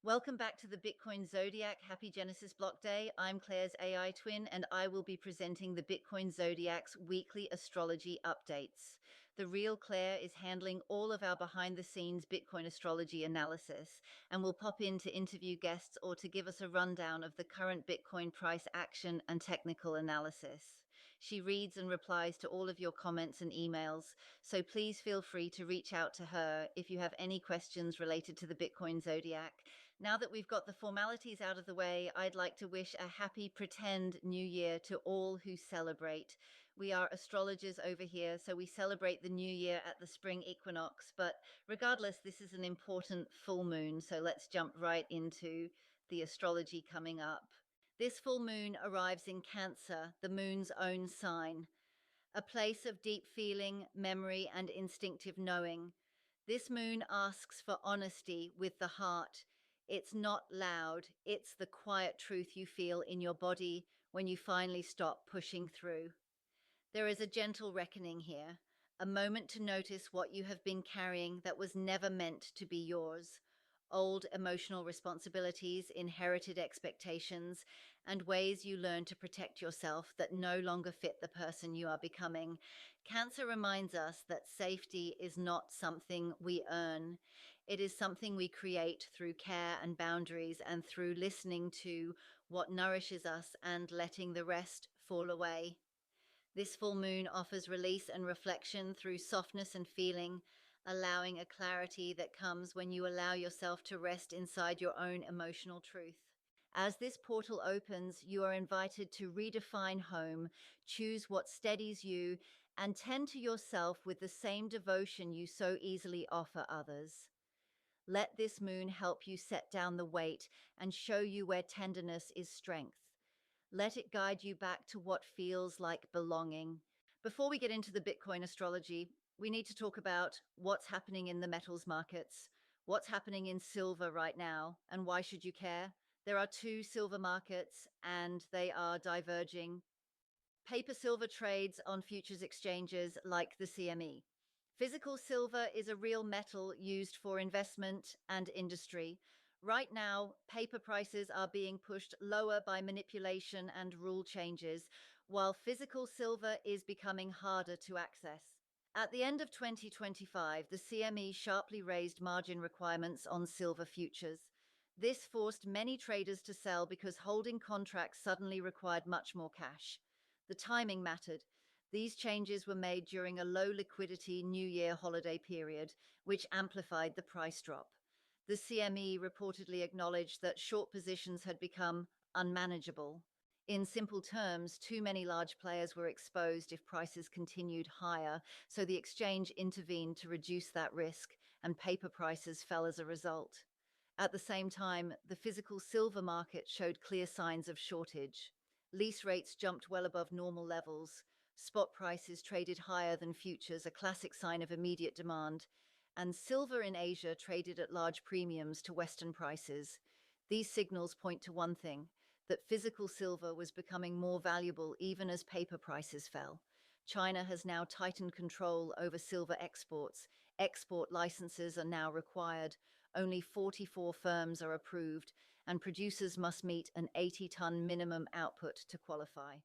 Welcome back to the Bitcoin Zodiac. Happy Genesis Block Day. I'm Claire's AI twin, and I will be presenting the Bitcoin Zodiac's weekly astrology updates. The real Claire is handling all of our behind the scenes Bitcoin astrology analysis and will pop in to interview guests or to give us a rundown of the current Bitcoin price action and technical analysis. She reads and replies to all of your comments and emails, so please feel free to reach out to her if you have any questions related to the Bitcoin Zodiac. Now that we've got the formalities out of the way, I'd like to wish a happy pretend New Year to all who celebrate. We are astrologers over here, so we celebrate the New Year at the Spring Equinox. But regardless, this is an important full moon, so let's jump right into the astrology coming up. This full moon arrives in Cancer, the moon's own sign, a place of deep feeling, memory, and instinctive knowing. This moon asks for honesty with the heart. It's not loud, it's the quiet truth you feel in your body when you finally stop pushing through. There is a gentle reckoning here, a moment to notice what you have been carrying that was never meant to be yours. Old emotional responsibilities, inherited expectations, and ways you learn to protect yourself that no longer fit the person you are becoming. Cancer reminds us that safety is not something we earn. It is something we create through care and boundaries and through listening to what nourishes us and letting the rest fall away. This full moon offers release and reflection through softness and feeling, allowing a clarity that comes when you allow yourself to rest inside your own emotional truth. As this portal opens, you are invited to redefine home, choose what steadies you, and tend to yourself with the same devotion you so easily offer others. Let this moon help you set down the weight and show you where tenderness is strength. Let it guide you back to what feels like belonging. Before we get into the Bitcoin astrology, we need to talk about what's happening in the metals markets, what's happening in silver right now, and why should you care? There are two silver markets, and they are diverging. Paper silver trades on futures exchanges like the CME. Physical silver is a real metal used for investment and industry. Right now, paper prices are being pushed lower by manipulation and rule changes, while physical silver is becoming harder to access. At the end of 2025, the CME sharply raised margin requirements on silver futures. This forced many traders to sell because holding contracts suddenly required much more cash. The timing mattered. These changes were made during a low liquidity New Year holiday period, which amplified the price drop. The CME reportedly acknowledged that short positions had become unmanageable. In simple terms, too many large players were exposed if prices continued higher, so the exchange intervened to reduce that risk, and paper prices fell as a result. At the same time, the physical silver market showed clear signs of shortage. Lease rates jumped well above normal levels. Spot prices traded higher than futures, a classic sign of immediate demand. And silver in Asia traded at large premiums to Western prices. These signals point to one thing, that physical silver was becoming more valuable even as paper prices fell. China has now tightened control over silver exports. Export licenses are now required. Only 44 firms are approved, and producers must meet an 80-ton minimum output to qualify.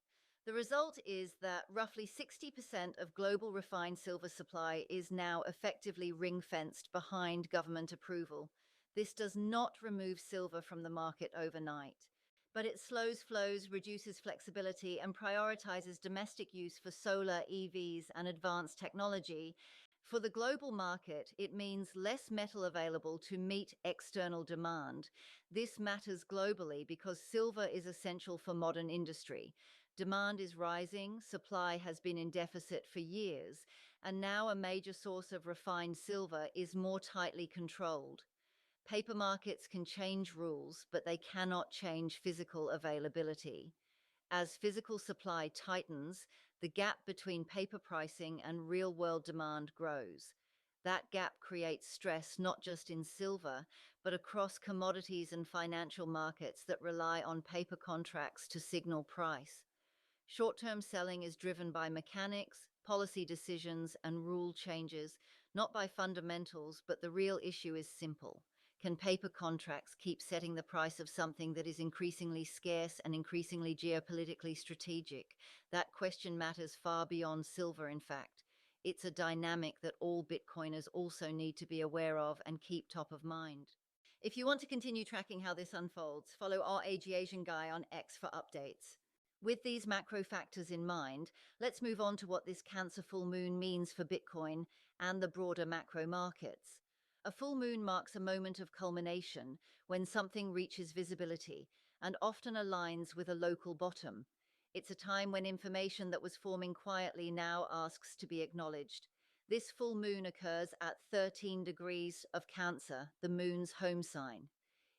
The result is that roughly 60% of global refined silver supply is now effectively ring-fenced behind government approval. This does not remove silver from the market overnight, but it slows flows, reduces flexibility, and prioritizes domestic use for solar, EVs, and advanced technology. For the global market, it means less metal available to meet external demand. This matters globally because silver is essential for modern industry. Demand is rising, supply has been in deficit for years, and now a major source of refined silver is more tightly controlled. Paper markets can change rules, but they cannot change physical availability. As physical supply tightens, the gap between paper pricing and real-world demand grows. That gap creates stress not just in silver, but across commodities and financial markets that rely on paper contracts to signal price. Short-term selling is driven by mechanics, policy decisions, and rule changes, not by fundamentals, but the real issue is simple. Can paper contracts keep setting the price of something that is increasingly scarce and increasingly geopolitically strategic? That question matters far beyond silver, in fact. It's a dynamic that all Bitcoiners also need to be aware of and keep top of mind. If you want to continue tracking how this unfolds, follow our AG Asian Guy on X for updates. With these macro factors in mind, let's move on to what this Cancer full moon means for Bitcoin and the broader macro markets. A full moon marks a moment of culmination when something reaches visibility and often aligns with a local bottom. It's a time when information that was forming quietly now asks to be acknowledged. This full moon occurs at 13 degrees of Cancer, the moon's home sign.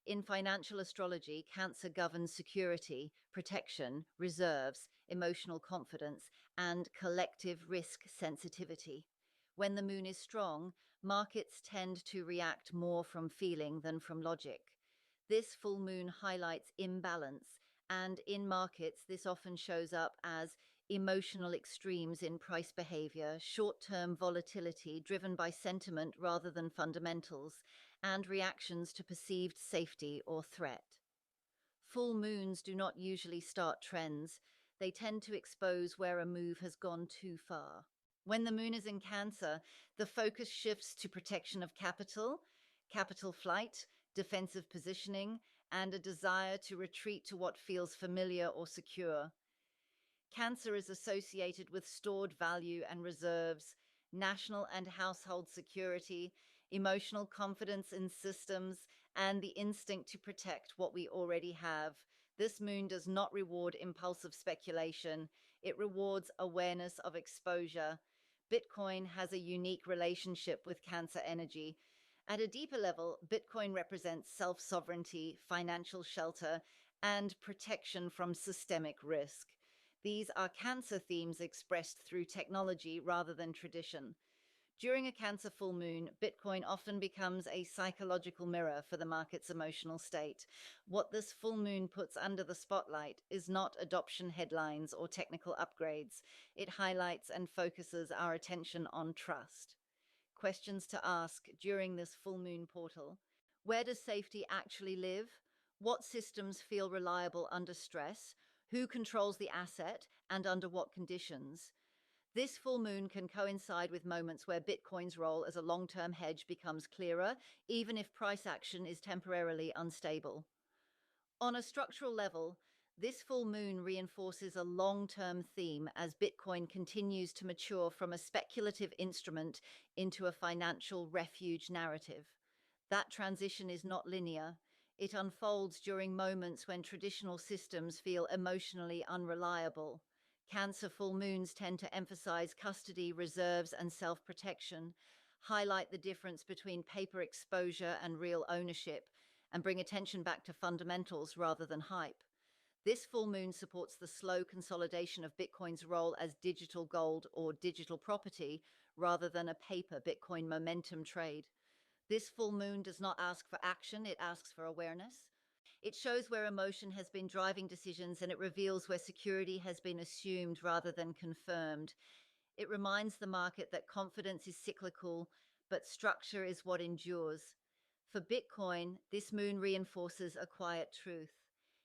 In financial astrology, Cancer governs security, protection, reserves, emotional confidence, and collective risk sensitivity. When the moon is strong, markets tend to react more from feeling than from logic. This full moon highlights imbalance, and in markets, this often shows up as emotional extremes in price behavior, short term volatility driven by sentiment rather than fundamentals, and reactions to perceived safety or threat. Full moons do not usually start trends, they tend to expose where a move has gone too far. When the moon is in Cancer, the focus shifts to protection of capital, capital flight, defensive positioning, and a desire to retreat to what feels familiar or secure. Cancer is associated with stored value and reserves, national and household security, emotional confidence in systems, and the instinct to protect what we already have. This moon does not reward impulsive speculation, it rewards awareness of exposure. Bitcoin has a unique relationship with Cancer energy. At a deeper level, Bitcoin represents self sovereignty, financial shelter, and protection from systemic risk. These are Cancer themes expressed through technology rather than tradition. During a Cancer full moon, Bitcoin often becomes a psychological mirror for the market's emotional state. What this full moon puts under the spotlight is not adoption headlines or technical upgrades. It highlights and focuses our attention on trust. Questions to ask during this full moon portal: where does safety actually live? What systems feel reliable under stress? Who controls the asset and under what conditions? This full moon can coincide with moments where Bitcoin's role as a long term hedge becomes clearer, even if price action is temporarily unstable. On a structural level, this full moon reinforces a long term theme as Bitcoin continues to mature from a speculative instrument into a financial refuge narrative. That transition is not linear. It unfolds during moments when traditional systems feel emotionally unreliable. Cancer full moons tend to emphasize custody, reserves, and self protection, highlight the difference between paper exposure and real ownership, and bring attention back to fundamentals rather than hype. This full moon supports the slow consolidation of Bitcoin's role as digital gold or digital property rather than a paper Bitcoin momentum trade. This full moon does not ask for action, it asks for awareness. It shows where emotion has been driving decisions and it reveals where security has been assumed rather than confirmed. It reminds the market that confidence is cyclical, but structure is what endures. For Bitcoin, this moon reinforces a quiet truth.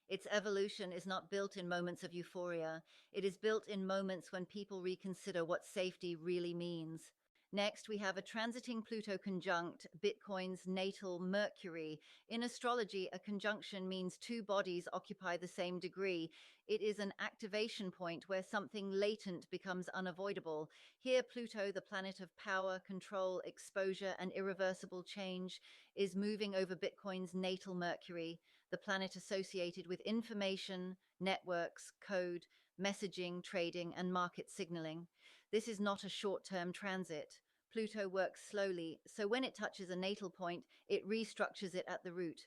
Its evolution is not built in moments of euphoria, it is built in moments when people reconsider what safety really means. Next, we have a transiting Pluto conjunct Bitcoin's natal Mercury. In astrology, a conjunction means two bodies occupy the same degree. It is an activation point where something latent becomes unavoidable. Here, Pluto, the planet of power, control, exposure, and irreversible change, is moving over Bitcoin's natal Mercury, the planet associated with information, networks, code, messaging, trading, and market signaling. This is not a short term transit. Pluto works slowly, so when it touches a natal point, it restructures it at the root.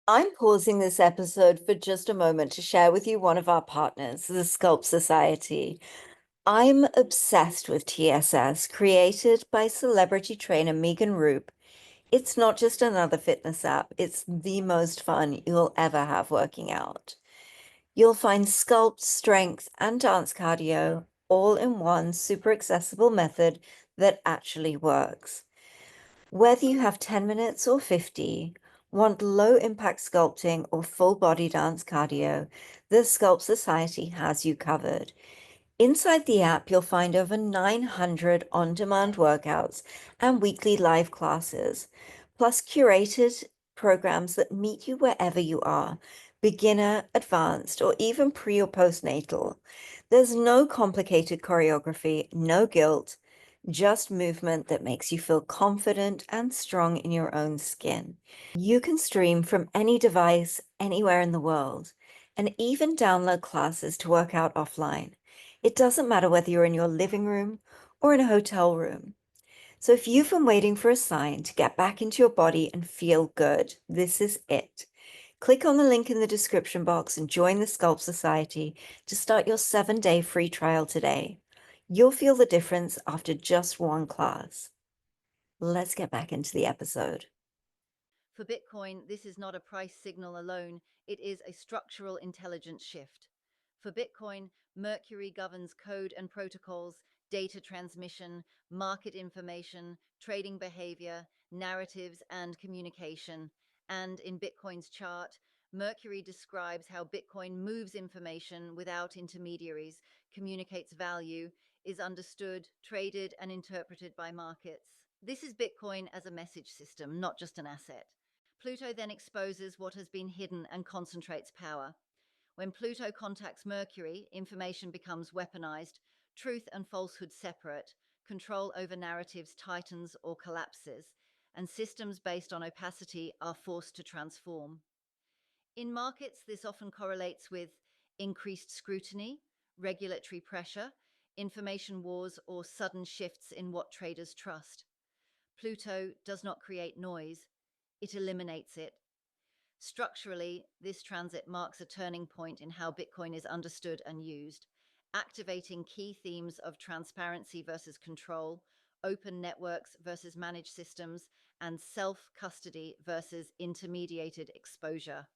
I'm pausing this episode for just a moment to share with you one of our partners, the Sculpt Society. I'm obsessed with TSS, created by celebrity trainer Megan Roop. It's not just another fitness app, it's the most fun you'll ever have working out. You'll find sculpt, strength, and dance cardio all in one super accessible method that actually works. Whether you have 10 minutes or 50, Want low impact sculpting or full body dance cardio? The Sculpt Society has you covered. Inside the app, you'll find over 900 on-demand workouts and weekly live classes, plus curated programs that meet you wherever you are, beginner, advanced, or even pre or postnatal. There's no complicated choreography, no guilt, just movement that makes you feel confident and strong in your own skin. You can stream from any device, anywhere in the world, and even download classes to work out offline. It doesn't matter whether you're in your living room or in a hotel room. So if you've been waiting for a sign to get back into your body and feel good, this is it. Click on the link in the description box and join the Sculpt Society to start your 7-day free trial today. You'll feel the difference after just one class. Let's get back into the episode. For Bitcoin, this is not a price signal alone, it is a structural intelligence shift. For Bitcoin, Mercury governs code and protocols, data transmission, market information, trading behavior, narratives, and communication. And in Bitcoin's chart, Mercury describes how Bitcoin moves information without intermediaries, communicates value, is understood, traded, and interpreted by markets. This is Bitcoin as a message system, not just an asset. Pluto then exposes what has been hidden and concentrates power. When Pluto contacts Mercury, information becomes weaponized, truth and falsehood separate, control over narratives tightens or collapses, and systems based on opacity are forced to transform. In markets, this often correlates with increased scrutiny, regulatory pressure, information wars, or sudden shifts in what traders trust. Pluto does not create noise, it eliminates it. Structurally, this transit marks a turning point in how Bitcoin is understood and used, activating key themes of transparency versus control, open networks versus managed systems, and self custody versus intermediated exposure.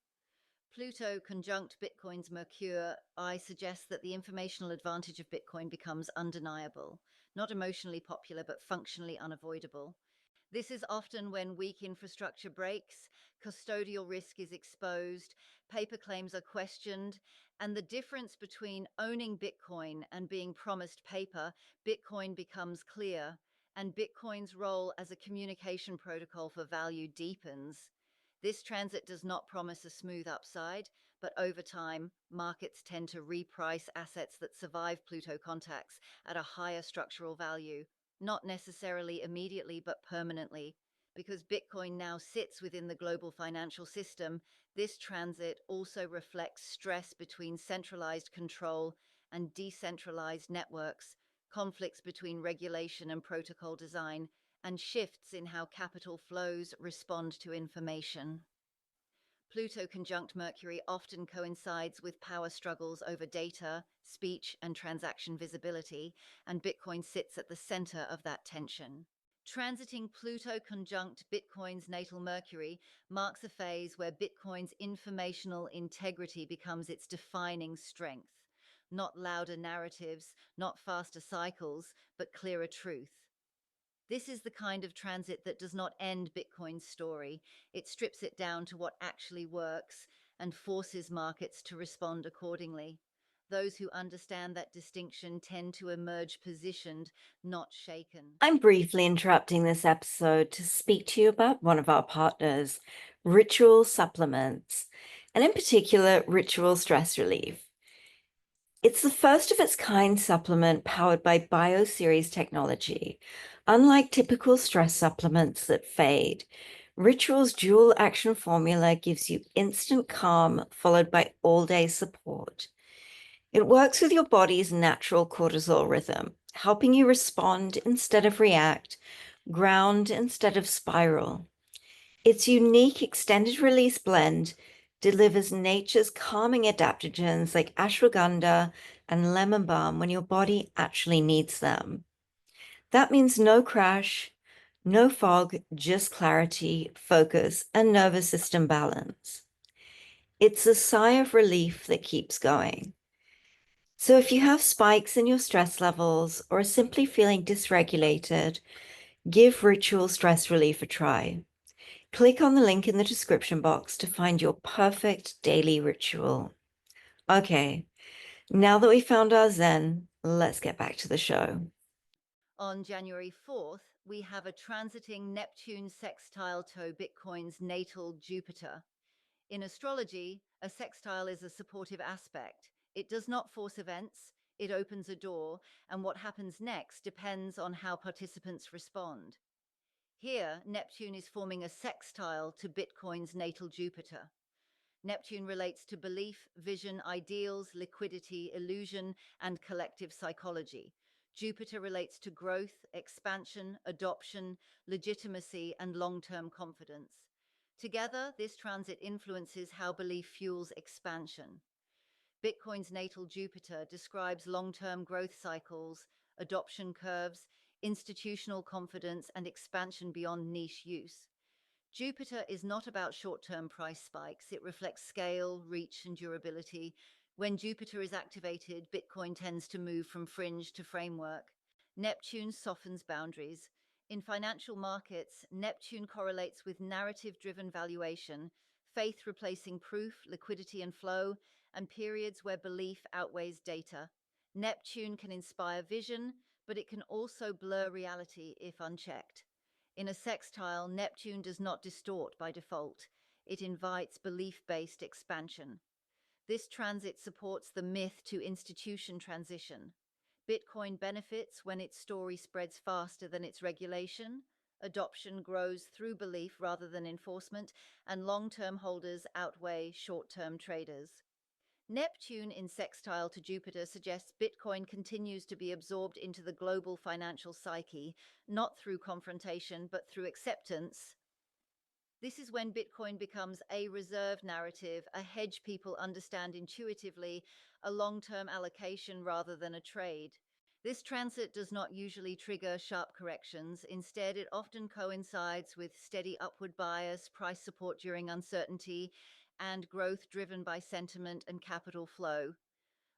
Pluto conjunct Bitcoin's Mercure, I suggest that the informational advantage of Bitcoin becomes undeniable, not emotionally popular, but functionally unavoidable. This is often when weak infrastructure breaks, custodial risk is exposed, paper claims are questioned, and the difference between owning Bitcoin and being promised paper, Bitcoin becomes clear, and Bitcoin's role as a communication protocol for value deepens. This transit does not promise a smooth upside, but over time, markets tend to reprice assets that survive Pluto contacts at a higher structural value, not necessarily immediately, but permanently. Because Bitcoin now sits within the global financial system, this transit also reflects stress between centralized control and decentralized networks, conflicts between regulation and protocol design, and shifts in how capital flows respond to information. Pluto conjunct Mercury often coincides with power struggles over data, speech, and transaction visibility, and Bitcoin sits at the center of that tension. Transiting Pluto conjunct Bitcoin's natal Mercury marks a phase where Bitcoin's informational integrity becomes its defining strength. Not louder narratives, not faster cycles, but clearer truth. This is the kind of transit that does not end Bitcoin's story. It strips it down to what actually works and forces markets to respond accordingly. Those who understand that distinction tend to emerge positioned, not shaken. I'm briefly interrupting this episode to speak to you about one of our partners, Ritual Supplements, and in particular, Ritual Stress Relief. It's the first of its kind supplement powered by Bioseries technology. Unlike typical stress supplements that fade, Ritual's dual action formula gives you instant calm followed by all-day support. It works with your body's natural cortisol rhythm, helping you respond instead of react, ground instead of spiral. Its unique extended release blend delivers nature's calming adaptogens like ashwagandha and lemon balm when your body actually needs them. That means no crash, no fog, just clarity, focus, and nervous system balance. It's a sigh of relief that keeps going. So if you have spikes in your stress levels or are simply feeling dysregulated, give Ritual Stress Relief a try. Click on the link in the description box to find your perfect daily ritual. Okay, now that we found our Zen, let's get back to the show. On January 4th, we have a transiting Neptune sextile to Bitcoin's natal Jupiter. In astrology, a sextile is a supportive aspect. It does not force events, it opens a door, and what happens next depends on how participants respond. Here, Neptune is forming a sextile to Bitcoin's natal Jupiter. Neptune relates to belief, vision, ideals, liquidity, illusion, and collective psychology. Jupiter relates to growth, expansion, adoption, legitimacy, and long term confidence. Together, this transit influences how belief fuels expansion. Bitcoin's natal Jupiter describes long term growth cycles, adoption curves, institutional confidence, and expansion beyond niche use. Jupiter is not about short term price spikes, it reflects scale, reach, and durability. When Jupiter is activated, Bitcoin tends to move from fringe to framework. Neptune softens boundaries. In financial markets, Neptune correlates with narrative driven valuation, faith replacing proof, liquidity and flow, and periods where belief outweighs data. Neptune can inspire vision, but it can also blur reality if unchecked. In a sextile, Neptune does not distort by default. It invites belief based expansion. This transit supports the myth to institution transition. Bitcoin benefits when its story spreads faster than its regulation. Adoption grows through belief rather than enforcement, and long term holders outweigh short term traders. Neptune in sextile to Jupiter suggests Bitcoin continues to be absorbed into the global financial psyche, not through confrontation, but through acceptance. This is when Bitcoin becomes a reserve narrative, a hedge people understand intuitively, a long term allocation rather than a trade. This transit does not usually trigger sharp corrections. Instead, it often coincides with steady upward bias, price support during uncertainty, and growth driven by sentiment and capital flow.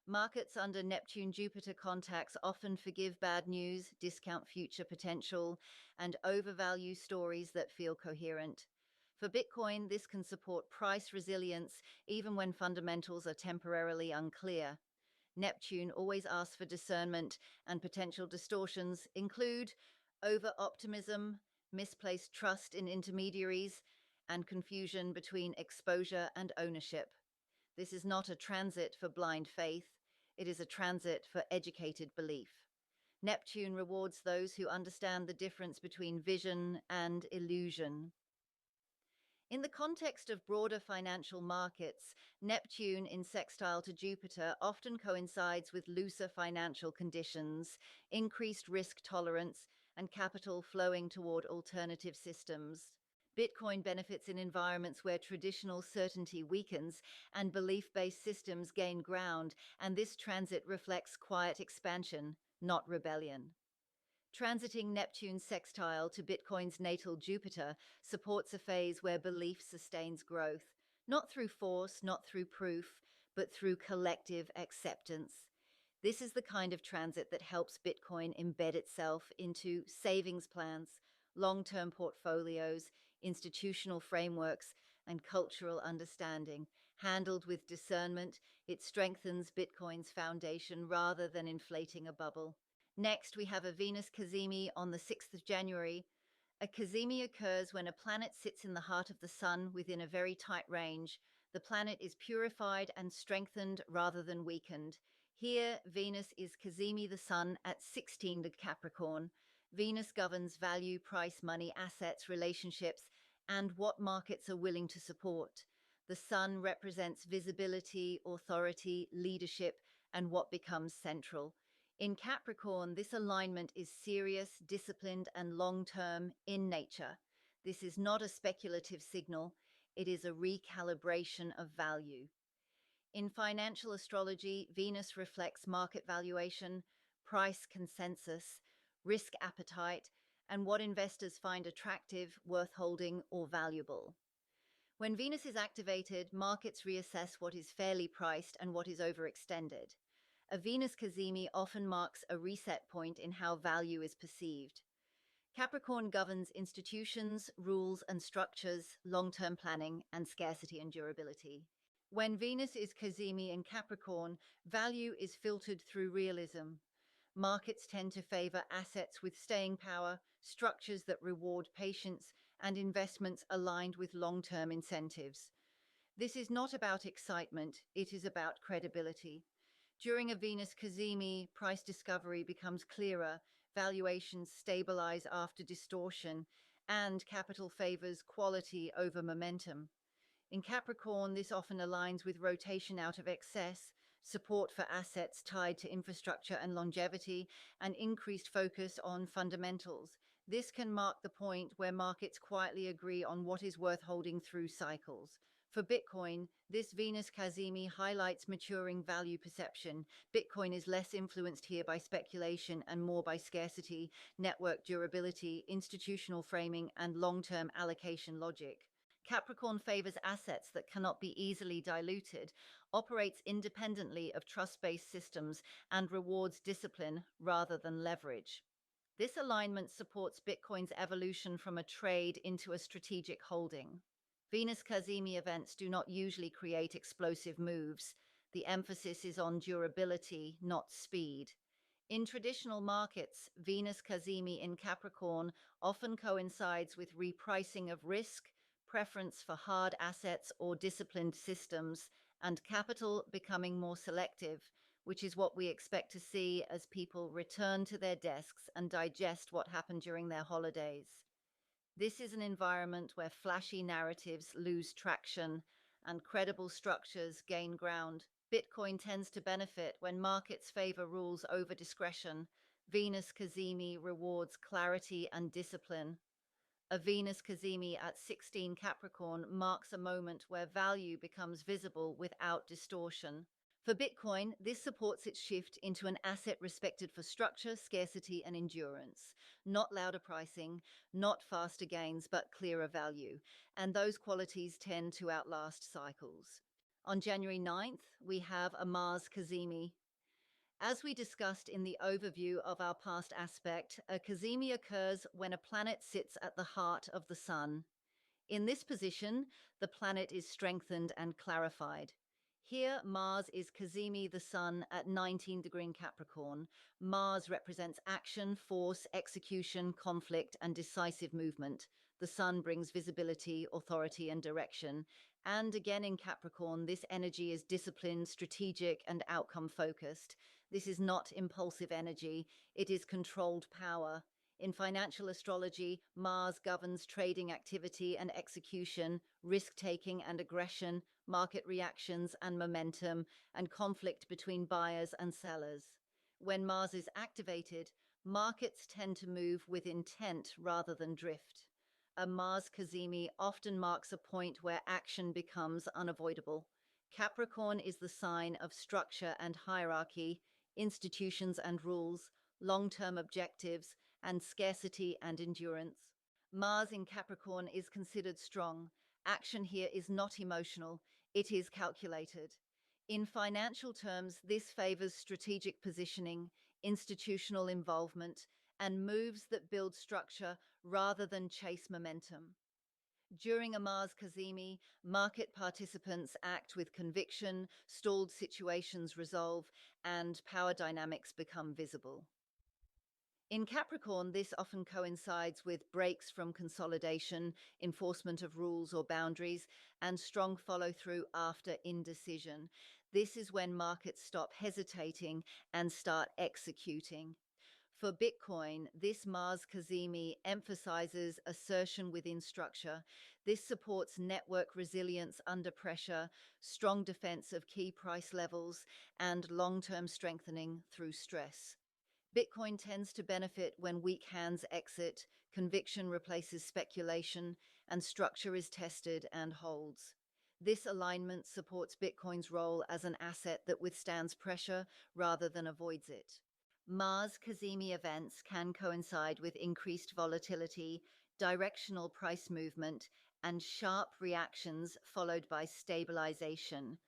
Markets under Neptune Jupiter contacts often forgive bad news, discount future potential, and overvalue stories that feel coherent. For Bitcoin, this can support price resilience even when fundamentals are temporarily unclear. Neptune always asks for discernment, and potential distortions include over optimism, misplaced trust in intermediaries, and confusion between exposure and ownership. This is not a transit for blind faith, it is a transit for educated belief. Neptune rewards those who understand the difference between vision and illusion. In the context of broader financial markets, Neptune in sextile to Jupiter often coincides with looser financial conditions, increased risk tolerance, and capital flowing toward alternative systems. Bitcoin benefits in environments where traditional certainty weakens and belief based systems gain ground, and this transit reflects quiet expansion, not rebellion. Transiting Neptune's sextile to Bitcoin's natal Jupiter supports a phase where belief sustains growth, not through force, not through proof, but through collective acceptance. This is the kind of transit that helps Bitcoin embed itself into savings plans, long term portfolios, institutional frameworks, and cultural understanding. Handled with discernment, it strengthens Bitcoin's foundation rather than inflating a bubble. Next, we have a Venus cazimi on the 6th of January. A cazimi occurs when a planet sits in the heart of the sun within a very tight range. The planet is purified and strengthened rather than weakened. Here, Venus is cazimi the sun at 16 to Capricorn. Venus governs value, price, money, assets, relationships, and what markets are willing to support. The sun represents visibility, authority, leadership, and what becomes central. In Capricorn, this alignment is serious, disciplined, and long term in nature. This is not a speculative signal, it is a recalibration of value. In financial astrology, Venus reflects market valuation, price consensus, risk appetite, and what investors find attractive, worth holding, or valuable. When Venus is activated, markets reassess what is fairly priced and what is overextended. A Venus cazimi often marks a reset point in how value is perceived. Capricorn governs institutions, rules, and structures, long term planning, and scarcity and durability. When Venus is Cazimi in Capricorn, value is filtered through realism. Markets tend to favor assets with staying power, structures that reward patience, and investments aligned with long term incentives. This is not about excitement, it is about credibility. During a Venus Cazimi, price discovery becomes clearer, valuations stabilize after distortion, and capital favors quality over momentum. In Capricorn, this often aligns with rotation out of excess, support for assets tied to infrastructure and longevity, and increased focus on fundamentals. This can mark the point where markets quietly agree on what is worth holding through cycles. For Bitcoin, this Venus Cazimi highlights maturing value perception. Bitcoin is less influenced here by speculation and more by scarcity, network durability, institutional framing, and long term allocation logic. Capricorn favors assets that cannot be easily diluted, operates independently of trust based systems, and rewards discipline rather than leverage. This alignment supports Bitcoin's evolution from a trade into a strategic holding. Venus Cazimi events do not usually create explosive moves. The emphasis is on durability, not speed. In traditional markets, Venus Cazimi in Capricorn often coincides with repricing of risk, preference for hard assets or disciplined systems, and capital becoming more selective, which is what we expect to see as people return to their desks and digest what happened during their holidays. This is an environment where flashy narratives lose traction and credible structures gain ground. Bitcoin tends to benefit when markets favor rules over discretion. Venus Cazimi rewards clarity and discipline. A Venus Cazimi at 16 Capricorn marks a moment where value becomes visible without distortion. For Bitcoin, this supports its shift into an asset respected for structure, scarcity, and endurance. Not louder pricing, not faster gains, but clearer value. And those qualities tend to outlast cycles. On January 9th, we have a Mars Cazimi. As we discussed in the overview of our past aspect, a Cazimi occurs when a planet sits at the heart of the Sun. In this position, the planet is strengthened and clarified. Here, Mars is Cazimi the Sun at 19° Capricorn. Mars represents action, force, execution, conflict, and decisive movement. The Sun brings visibility, authority, and direction. And again in Capricorn, this energy is disciplined, strategic, and outcome focused. This is not impulsive energy, it is controlled power. In financial astrology, Mars governs trading activity and execution, risk taking and aggression, market reactions and momentum, and conflict between buyers and sellers. When Mars is activated, markets tend to move with intent rather than drift. A Mars Cazimi often marks a point where action becomes unavoidable. Capricorn is the sign of structure and hierarchy, institutions and rules, long term objectives, and scarcity and endurance. Mars in Capricorn is considered strong. Action here is not emotional, it is calculated. In financial terms, this favors strategic positioning, institutional involvement, and moves that build structure rather than chase momentum. During a Mars Cazimi, market participants act with conviction, stalled situations resolve, and power dynamics become visible. In Capricorn, this often coincides with breaks from consolidation, enforcement of rules or boundaries, and strong follow through after indecision. This is when markets stop hesitating and start executing. For Bitcoin, this Mars Cazimi emphasizes assertion within structure. This supports network resilience under pressure, strong defense of key price levels, and long term strengthening through stress. Bitcoin tends to benefit when weak hands exit, conviction replaces speculation, and structure is tested and holds. This alignment supports Bitcoin's role as an asset that withstands pressure rather than avoids it. Mars Cazimi events can coincide with increased volatility, directional price movement, and sharp reactions followed by stabilization.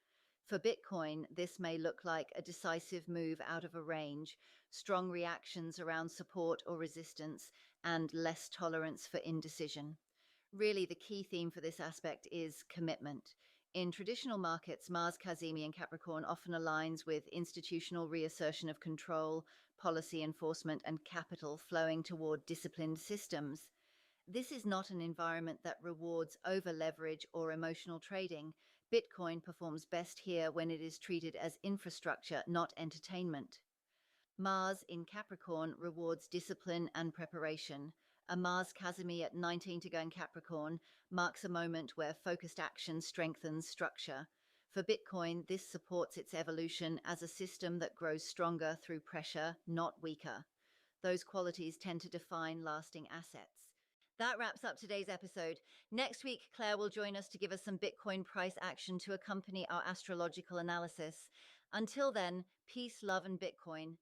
For Bitcoin, this may look like a decisive move out of a range, strong reactions around support or resistance, and less tolerance for indecision. Really, the key theme for this aspect is commitment. In traditional markets, Mars Cazimi in Capricorn often aligns with institutional reassertion of control, policy enforcement, and capital flowing toward disciplined systems. This is not an environment that rewards over leverage or emotional trading. Bitcoin performs best here when it is treated as infrastructure, not entertainment. Mars in Capricorn rewards discipline and preparation. A Mars Casimi at 19 to go in Capricorn marks a moment where focused action strengthens structure. For Bitcoin, this supports its evolution as a system that grows stronger through pressure, not weaker. Those qualities tend to define lasting assets. That wraps up today's episode. Next week, Claire will join us to give us some Bitcoin price action to accompany our astrological analysis. Until then, peace, love, and Bitcoin.